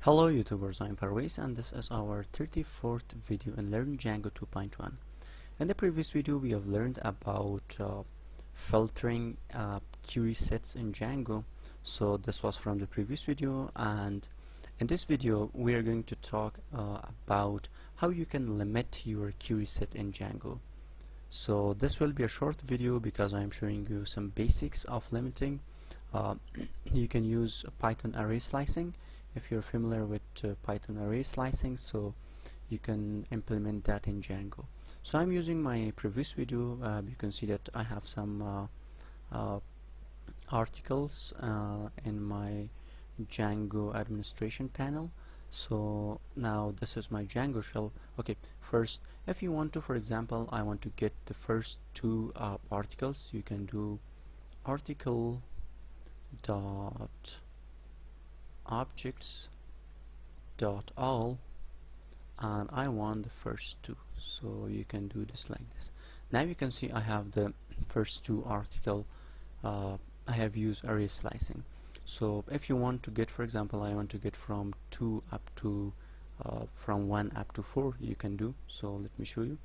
Hello YouTubers, I'm Querysets and this is our 34th video in Limit Django 2.1. In the previous video we have learned about filtering Querysets in Django. So this was from the previous video, and in this video we are going to talk about how you can limit your Queryset in Django. So this will be a short video because I'm showing you some basics of limiting. You can use Python array slicing if you're familiar with Python array slicing, so you can implement that in Django. So I'm using my previous video. You can see that I have some articles in my Django administration panel. So now this is my Django shell. Okay, first, if you want to, for example, I want to get the first two articles, you can do article dot objects dot all, and I want the first two, so you can do this like this. Now you can see I have the first two article. I have used array slicing. So if you want to get, for example, I want to get from 2 up to from 1 up to 4, you can do. So let me show you.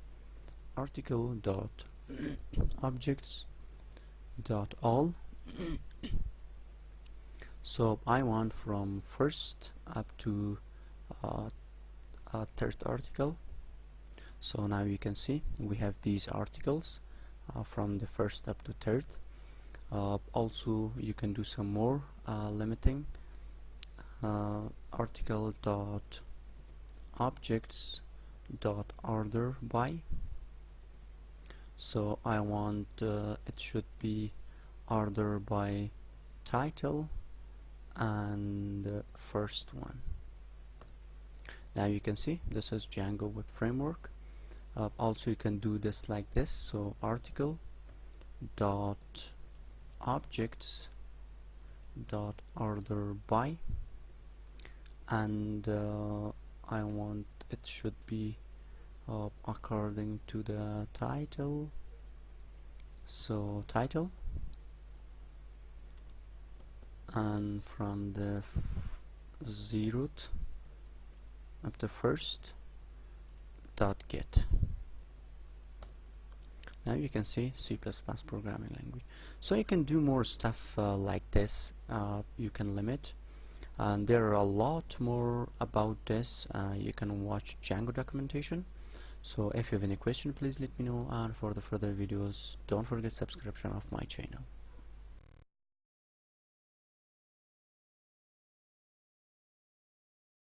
Article dot objects dot all. So I want from first up to third article. So now you can see we have these articles from the first up to third. Also you can do some more limiting. Article dot objects dot order by. So I want it should be order by title and first one. Now you can see this is Django Web Framework. Also you can do this like this. So article dot objects dot order by, and I want it should be according to the title. So title, and from the zeroth up to first dot get. Now you can see C++ programming language. So you can do more stuff like this. You can limit, and there are a lot more about this. You can watch Django documentation. So if you have any question, please let me know, and for the further videos don't forget subscription of my channel.